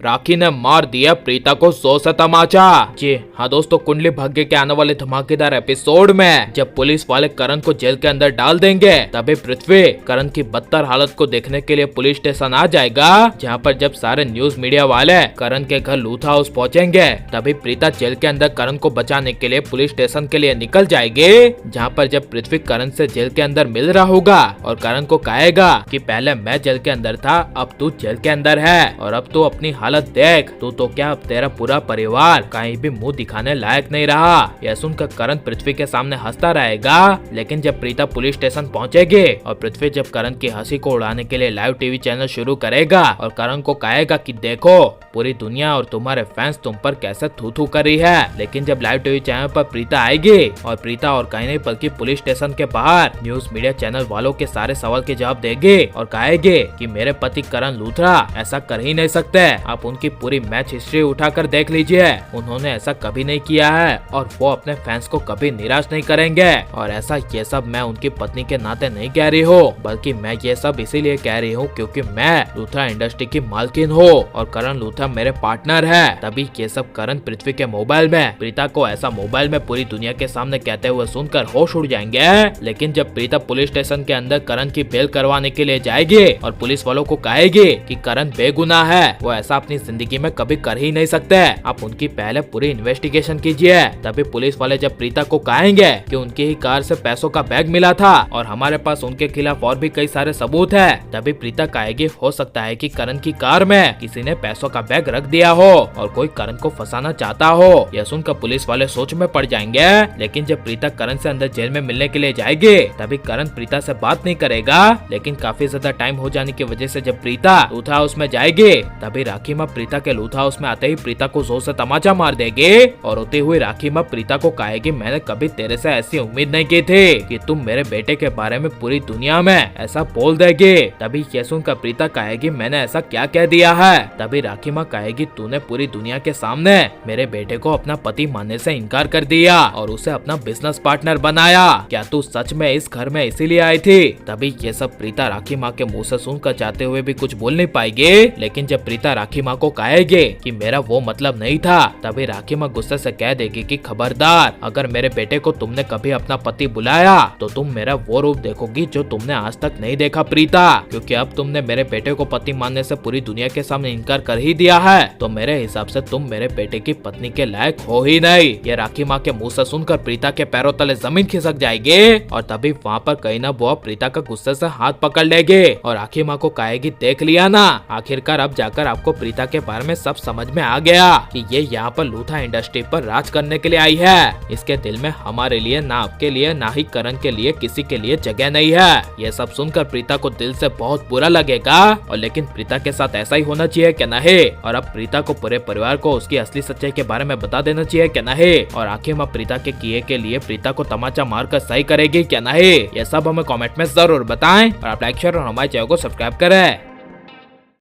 राखी ने मार दिया प्रीता को 100 से तमाचा। जी हाँ दोस्तों, कुंडली भाग्य के आने वाले धमाकेदार एपिसोड में जब पुलिस वाले करण को जेल के अंदर डाल देंगे, तभी पृथ्वी करण की बदतर हालत को देखने के लिए पुलिस स्टेशन आ जाएगा, जहाँ पर जब सारे न्यूज मीडिया वाले करण के घर लूथ हाउस पहुँचेंगे, तभी प्रीता जेल के अंदर करण को बचाने के लिए पुलिस स्टेशन के लिए निकल जाएगी, जहाँ पर जब पृथ्वी करण से जेल के अंदर मिल रहा होगा और करण को कहेगा कि पहले मैं जेल के अंदर था, अब तू जेल के अंदर है और अब तू अपनी हालत देख, तू तो क्या अब तेरा पूरा परिवार कहीं भी मुंह दिखाने लायक नहीं रहा। यह सुनकर करण पृथ्वी के सामने हंसता रहेगा, लेकिन जब प्रीता पुलिस स्टेशन पहुंचेगी और पृथ्वी जब करण की हंसी को उड़ाने के लिए लाइव टीवी चैनल शुरू करेगा और करण को कहेगा कि देखो पूरी दुनिया और तुम्हारे फैंस तुम पर कैसे थू थू कर रही है, लेकिन जब लाइव टीवी चैनल पर प्रीता आएगी और प्रीता और कहीं नहीं बल्कि पुलिस स्टेशन के बाहर न्यूज मीडिया चैनल वालों के सारे सवाल के जवाब देगी और कहेगी कि मेरे पति करण लूथरा ऐसा कर ही नहीं सकते, आप उनकी पूरी मैच हिस्ट्री उठाकर देख लीजिए, उन्होंने ऐसा कभी नहीं किया है और वो अपने फैंस को कभी निराश नहीं करेंगे, और ऐसा ये सब मैं उनकी पत्नी के नाते नहीं कह रही हूँ, बल्कि मैं ये सब इसीलिए कह रही हूँ क्योंकि मैं लूथरा इंडस्ट्री की मालकिन हूँ और करण लूथरा मेरे पार्टनर है। तभी ये सब करण पृथ्वी के मोबाइल में प्रीता को ऐसा मोबाइल में पूरी दुनिया के सामने कहते हुए सुनकर होश उड़ जाएंगे, लेकिन जब प्रीता पुलिस स्टेशन के अंदर करण की बेल करवाने के लिए जाएगी और पुलिस वालों को कहेगी कि करण बेगुनाह है, वो ऐसा अपनी जिंदगी में कभी कर ही नहीं सकते, आप उनकी पहले पूरी इन्वेस्टिगेशन कीजिए। तभी पुलिस वाले जब प्रीता को कहेंगे कि उनकी ही कार से पैसों का बैग मिला था और हमारे पास उनके खिलाफ और भी कई सारे सबूत है, तभी प्रीता कहेगी हो सकता है कि करण की कार में किसी ने पैसों का बैग रख दिया हो और कोई करण को फंसाना चाहता हो। यह सुनकर पुलिस वाले सोच में पड़ जाएंगे, लेकिन जब प्रीता करण से अंदर जेल में मिलने के लिए जाएगी, तभी करण प्रीता से बात नहीं करेगा, लेकिन काफी ज्यादा टाइम हो जाने की वजह से जब प्रीता लूथ हाउस में जाएगी, तभी राखी माँ प्रीता के लूथ हाउस में आते ही प्रीता को जोर से तमाचा मार देगी और रोती हुई राखी माँ प्रीता को कहेगी मैंने कभी तेरे से ऐसी उम्मीद नहीं की थी कि तुम मेरे बेटे के बारे में पूरी दुनिया में ऐसा बोल देगी। तभी ये सुनकर प्रीता कहेगी मैंने ऐसा क्या कह दिया है। तभी राखी माँ कहेगी तूने पूरी दुनिया के सामने मेरे बेटे को अपना पति मानने से इनकार कर दिया और उसे अपना बिजनेस पार्टनर बनाया, क्या तू सच में इस घर में इसीलिए आई थी। तभी ये सब प्रीता राखी माँ के मुँह से सुनकर चाहते हुए भी कुछ बोल नहीं पाएगी, लेकिन जब प्रीता राखी माँ को कहेगी कि मेरा वो मतलब नहीं था, तभी राखी माँ गुस्से से कह देगी कि खबरदार, अगर मेरे बेटे को तुमने कभी अपना पति बुलाया तो तुम मेरा वो रूप देखोगी जो तुमने आज तक नहीं देखा प्रीता, क्योंकि अब तुमने मेरे बेटे को पति मानने से पूरी दुनिया के सामने इनकार कर ही दिया है, तो मेरे हिसाब से तुम मेरे बेटे की पत्नी के लायक हो ही नहीं। ये राखी माँ के मुँह से सुनकर प्रीता के पैरों तले जमीन खिसक जाएगी और तभी वहाँ पर कहीं ना बुआ प्रीता का गुस्से से हाथ पकड़ लेगी और राखी माँ को कहेगी देख लिया ना, आखिरकार अब जाकर आपको प्रीता के बारे में सब समझ में आ गया कि ये यहाँ पर लूथा इंडस्ट्री पर राज करने के लिए आई है। इसके दिल में हमारे लिए ना आपके लिए ना ही करण के लिए किसी के लिए जगह नहीं है। ये सब सुनकर प्रीता को दिल से बहुत बुरा लगेगा, और लेकिन प्रीता के साथ ऐसा ही होना चाहिए क्या नहीं, और अब प्रीता को पूरे परिवार को उसकी असली सच्चाई के बारे में बता देना चाहिए क्या नहीं, और आखिर में प्रीता के किए के लिए प्रीता को तमाचा मारकर सही करेगी क्या नहीं। ये सब हमें कमेंट में जरूर बताएं और आप लाइक शेयर और हमारे चैनल को सब्सक्राइब करें।